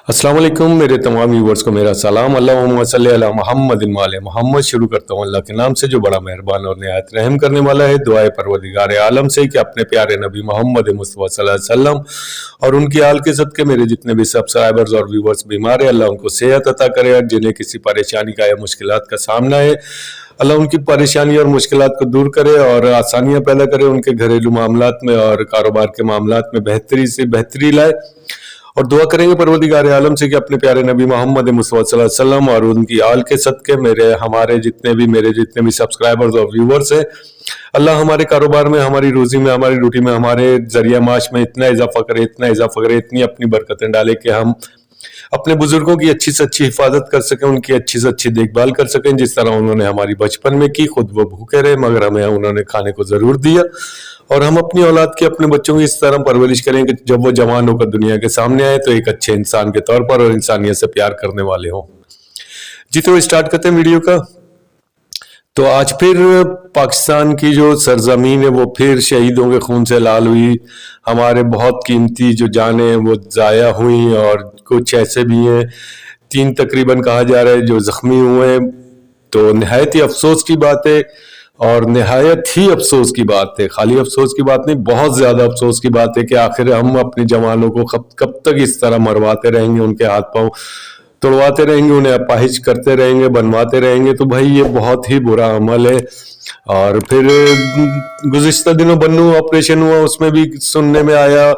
अस्सलाम वालेकुम मेरे तमाम व्यूवर्स को मेरा सलाम। अल्लाहुम्मा सल्ली अला मुहम्मद वाले मोहम्मद। शुरू करता हूँ अल्लाह के नाम से जो बड़ा मेहरबान और निहायत रहम करने वाला है। दुआए परवरदिगार आलम से कि अपने प्यारे नबी मोहम्मद मुस्तफ़ा सल्लल्लाहु अलैहि वसल्लम और उनकी आल के सदके मेरे जितने भी सब्सक्राइबर्स और व्यूवर्स बीमार है, अल्लाह उनको सेहत अता करे। और जिन्हें किसी परेशानी का या मुश्किलात का सामना है, अल्लाह उनकी परेशानी और मुश्किलात को दूर करे और आसानियाँ पैदा करे। उनके घरेलू मामलात में और कारोबार के मामलात में बेहतरी से बेहतरी लाए। और दुआ करेंगे परवरदिगार आलम से कि अपने प्यारे नबी मोहम्मद मुस्तफ़ा सल्लल्लाहु अलैहि वसल्लम और उनकी आल के सदके मेरे जितने भी सब्सक्राइबर्स और व्यूवर्स हैं, अल्लाह हमारे कारोबार में, हमारी रोजी में, हमारी रोटी में, हमारे जरिया माश में इतना इजाफा करे, इतनी अपनी बरकतें डाले कि हम अपने बुजुर्गों की अच्छी से अच्छी हिफाजत कर सकें, उनकी अच्छी से अच्छी देखभाल कर सकें, जिस तरह उन्होंने हमारी बचपन में की। खुद वो भूखे रहे मगर हमें उन्होंने खाने को जरूर दिया। और हम अपनी औलाद की, अपने बच्चों की इस तरह परवरिश करें कि जब वो जवान होकर दुनिया के सामने आए तो एक अच्छे इंसान के तौर पर और इंसानियत से प्यार करने वाले हों। जी तो स्टार्ट करते हैं वीडियो का। तो आज फिर पाकिस्तान की जो सरजमीन है वो फिर शहीदों के खून से लाल हुई। हमारे बहुत कीमती जो जानें हैं वो ज़ाया हुई और कुछ ऐसे भी हैं, 3 तकरीबन कहा जा रहा है जो जख्मी हुए हैं। तो नहायत ही अफसोस की बात है और नहायत ही अफसोस की बात है, खाली अफसोस की बात नहीं, बहुत ज़्यादा अफसोस की बात है कि आखिर हम अपने जवानों को कब तक इस तरह मरवाते रहेंगे, उनके हाथ पांव तोड़वाते रहेंगे, उन्हें अपाहिज करते रहेंगे, बनवाते रहेंगे। तो भाई ये बहुत ही बुरा अमल है। और फिर गुज़िश्ता दिनों बन्नू ऑपरेशन हुआ, उसमें भी सुनने में आया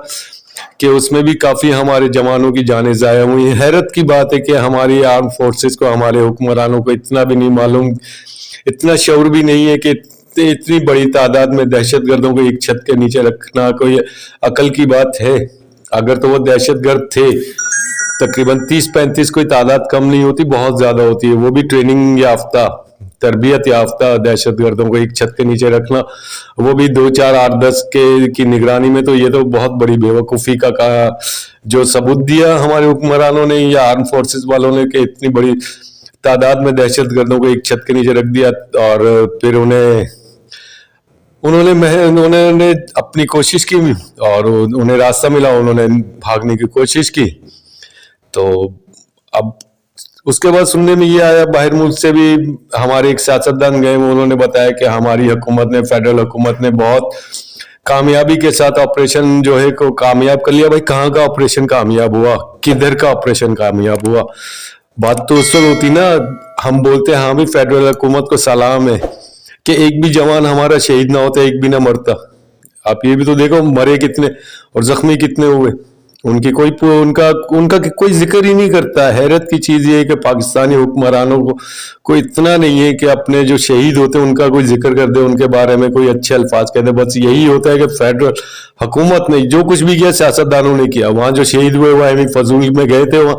कि उसमें भी काफ़ी हमारे जवानों की जानें ज़ाया हुई। हैरत की बात है कि हमारी आर्म फोर्सेस को, हमारे हुक्मरानों को इतना भी नहीं मालूम, इतना शऊर भी नहीं है कि इतनी बड़ी तादाद में दहशतगर्दों को एक छत के नीचे रखना कोई अकल की बात है। अगर तो वो दहशतगर्द थे, तकरीबन 30-35 कोई तादाद कम नहीं होती, बहुत ज्यादा होती है। वो भी ट्रेनिंग याफ्ता, तरबियत याफ्ता दहशतगर्दों को एक छत के नीचे रखना, वो भी 2, 4, 8, 10 की निगरानी में। तो ये तो बहुत बड़ी बेवकूफ़ी का जो सबूत दिया हमारे हुक्मरानों ने या आर्म फोर्सेस वालों ने कि इतनी बड़ी तादाद में दहशतगर्दों को एक छत के नीचे रख दिया। और फिर उन्होंने अपनी कोशिश की और उन्हें रास्ता मिला, उन्होंने भागने की कोशिश की। तो अब उसके बाद सुनने में ये आया, बाहर मुल्क से भी हमारे एक सियासतदान गए, उन्होंने बताया कि हमारी हुकूमत ने, फेडरल हुकूमत ने बहुत कामयाबी के साथ ऑपरेशन जो है को कामयाब कर लिया। भाई कहाँ का ऑपरेशन कामयाब हुआ, किधर का ऑपरेशन कामयाब हुआ? बात तो उस वक्त होती ना, हम बोलते हैं हाँ भी फेडरल हुकूमत को सलाम है कि एक भी जवान हमारा शहीद ना होता, एक भी ना मरता। आप ये भी तो देखो मरे कितने और जख्मी कितने हुए, उनका कोई जिक्र ही नहीं करता। हैरत की चीज ये है कि पाकिस्तानी हुक्मरानों को इतना नहीं है कि अपने जो शहीद होते हैं उनका कोई जिक्र कर दे, उनके बारे में कोई अच्छे अल्फाज कह दे। बस यही होता है कि फेडरल हुकूमत ने जो कुछ भी किया सियासतदानों ने किया। वहां जो शहीद हुए वो एमी फजूल में गए थे, वहां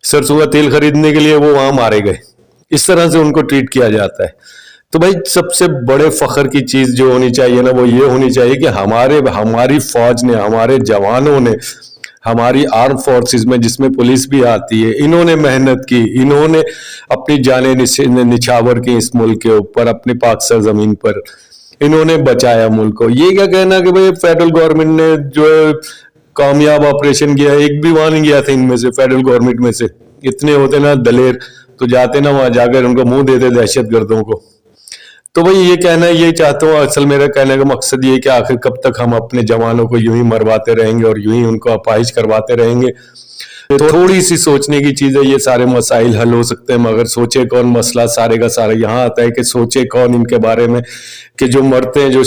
सरसों का तेल खरीदने के लिए, वो वहां मारे गए। इस तरह से उनको ट्रीट किया जाता है। तो भाई सबसे बड़े फख्र की चीज जो होनी चाहिए ना, वो ये होनी चाहिए कि हमारी फौज ने, हमारे जवानों ने, हमारी आर्म फोर्सेस में जिसमें पुलिस भी आती है, इन्होंने मेहनत की, इन्होंने अपनी जानें निछावर की इस मुल्क के ऊपर, अपनी पाक सरजमीन पर इन्होंने बचाया मुल्क को। ये क्या कहना कि भाई फेडरल गवर्नमेंट ने जो है कामयाब ऑपरेशन किया, एक भी वहां नहीं गया था इनमें से, फेडरल गवर्नमेंट में से। इतने होते ना दलेर तो जाते ना वहां जाकर उनको मुंह देते दहशतगर्दों को। तो भाई ये कहना, ये चाहता हूँ, असल मेरा कहने का मकसद ये है कि आखिर कब तक हम अपने जवानों को यूं ही मरवाते रहेंगे और यूं ही उनको अपाहिज करवाते रहेंगे। तो थोड़ी सी सोचने की चीज है, ये सारे मसाइल हल हो सकते हैं, मगर सोचे कौन? मसला सारे का सारा यहाँ आता है कि सोचे कौन इनके बारे में कि जो मरते हैं, जो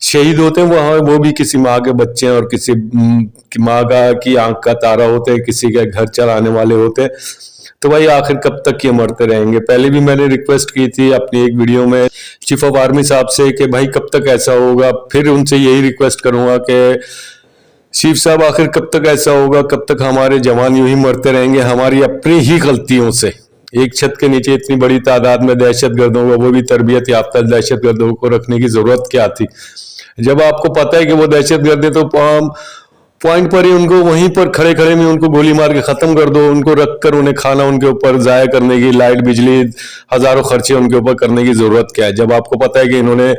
शहीद होते हैं, वो भी किसी माँ के बच्चे हैं और किसी माँ की आंख का तारा होते हैं, किसी के घर चलाने वाले होते हैं। तो भाई आखिर कब तक ये मरते रहेंगे? पहले भी मैंने रिक्वेस्ट की थी अपनी एक वीडियो में चीफ ऑफ आर्मी साहब से कि भाई कब तक ऐसा होगा। फिर उनसे यही रिक्वेस्ट करूंगा कि चीफ साहब आखिर कब तक ऐसा होगा, कब तक हमारे जवान यूं ही मरते रहेंगे हमारी अपनी ही गलतियों से? एक छत के नीचे इतनी बड़ी तादाद में दहशतगर्दों को, वो भी तरबियत याफ्ता दहशतगर्दों को रखने की जरूरत क्या थी? जब आपको पता है कि वो दहशतगर्द है तो पॉइंट पर ही उनको वहीं पर खड़े में उनको गोली मार के खत्म कर दो। उनको रख कर उन्हें खाना उनके ऊपर जाया करने की, लाइट बिजली हजारों खर्चे उनके ऊपर करने की जरूरत क्या है? जब आपको पता है कि इन्होंने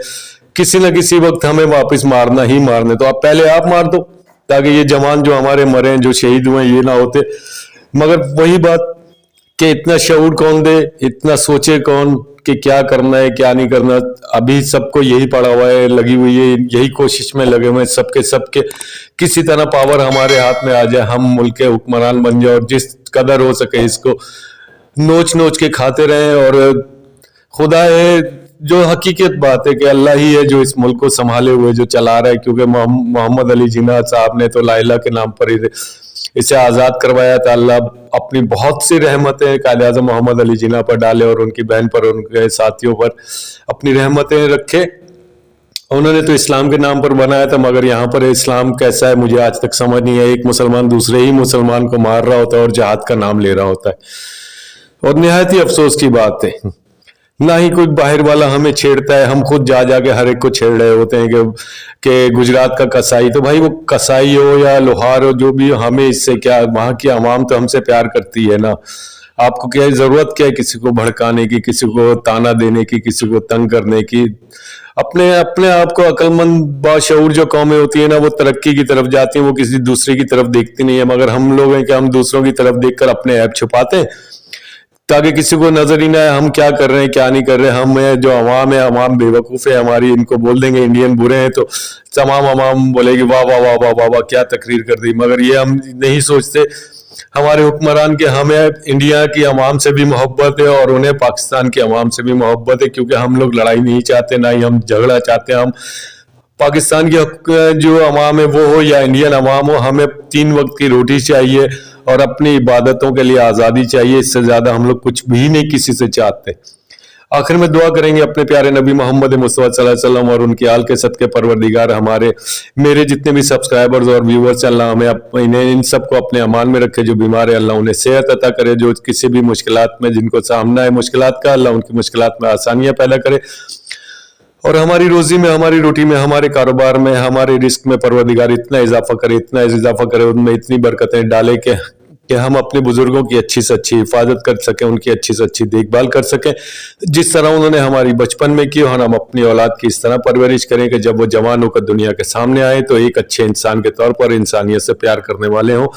किसी न किसी वक्त हमें वापस मारना ही मारने, तो आप पहले आप मार दो। ताकि ये जवान जो हमारे मरे हैं, जो शहीद हुए हैं, ये ना होते। मगर वही बात कि इतना शऊर कौन दे, इतना सोचे कौन कि क्या करना है क्या नहीं करना। अभी सबको यही पड़ा हुआ है, लगी हुई है, यही कोशिश में लगे हुए हैं सबके सबके किसी तरह पावर हमारे हाथ में आ जाए, हम मुल्क के हुक्मरान बन जाए और जिस कदर हो सके इसको नोच नोच के खाते रहें। और खुदा है, जो हकीकत बात है कि अल्लाह ही है जो इस मुल्क को संभाले हुए जो चला रहा है, क्योंकि मोहम्मद अली जिन्ना साहब ने तो ला इलाहा के नाम पर ही इसे आज़ाद करवाया था। अल्लाह अपनी बहुत सी रहमतें कायद-ए-आज़म मोहम्मद अली जिन्ना पर डाले और उनकी बहन पर, उनके साथियों पर अपनी रहमतें रखे। उन्होंने तो इस्लाम के नाम पर बनाया था, मगर यहाँ पर इस्लाम कैसा है मुझे आज तक समझ नहीं है। एक मुसलमान दूसरे ही मुसलमान को मार रहा होता है और जहाद का नाम ले रहा होता है। और निहायत ही अफसोस की बात है, ना ही कोई बाहर वाला हमें छेड़ता है, हम खुद जा जाके हर एक को छेड़ रहे होते हैं कि गुजरात का कसाई, तो भाई वो कसाई हो या लोहार हो, जो भी, हमें इससे क्या, वहाँ की आवाम तो हमसे प्यार करती है ना। आपको क्या जरूरत क्या है किसी को भड़काने की, किसी को ताना देने की, किसी को तंग करने की। अपने अपने आप को अक्लमंद बाशऊर जो कौमें होती है ना, वो तरक्की की तरफ जाती हैं, वो किसी दूसरे की तरफ देखती नहीं है। मगर हम लोग हैं कि हम दूसरों की तरफ देखकर अपने ऐप छुपाते हैं ताकि किसी को नजर ही ना आए हम क्या कर रहे हैं क्या नहीं कर रहे हैं। हम जो अवाम है, अवाम बेवकूफ़ है हमारी, इनको बोल देंगे इंडियन बुरे हैं तो तमाम अवाम बोलेगी वाह वाह वाह वाह वाह वाह क्या तकरीर कर दी। मगर ये हम नहीं सोचते हमारे हुक्मरान के, हमें इंडिया की अवाम से भी मोहब्बत है और उन्हें पाकिस्तान की अवाम से भी मोहब्बत है, क्योंकि हम लोग लड़ाई नहीं चाहते, ना ही हम झगड़ा चाहते। हम पाकिस्तान की जो अवाम है वो हो या इंडियन अवाम हो, हमें 3 वक्त की रोटी चाहिए और अपनी इबादतों के लिए आज़ादी चाहिए। इससे ज़्यादा हम लोग कुछ भी नहीं किसी से चाहते। आखिर में दुआ करेंगे अपने प्यारे नबी मोहम्मद मुस्तफा सल्लल्लाहु अलैहि वसल्लम और उनके आल के सदके परवरदिगार हमारे मेरे जितने भी सब्सक्राइबर्स और व्यूवर्स, अल्लाह हमें इन्हें इन सबको अपने अमान में रखे। जो बीमार है अल्लाह उन्हें सेहत अता करे, जो किसी भी मुश्किलात में जिनको सामना है मुश्किलात का, अल्लाह उनकी मुश्किलात में आसानियाँ पैदा करे। और हमारी रोजी में, हमारी रोटी में, हमारे कारोबार में, हमारे रिस्क में परवरदिगार इतना इजाफा करे, इतना इजाफा करे, उनमें इतनी बरकतें डाले कि हम अपने बुजुर्गों की अच्छी से अच्छी हिफाजत कर सकें, उनकी अच्छी से अच्छी देखभाल कर सकें। जिस तरह उन्होंने हमारी बचपन में की, और हम अपनी औलाद की इस तरह परवरिश करें कि जब वो जवान होकर दुनिया के सामने आए तो एक अच्छे इंसान के तौर पर इंसानियत से प्यार करने वाले हों।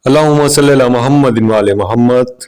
अल्लाहुम्मा सल्ली अला मुहम्मदिन व आले मुहम्मद।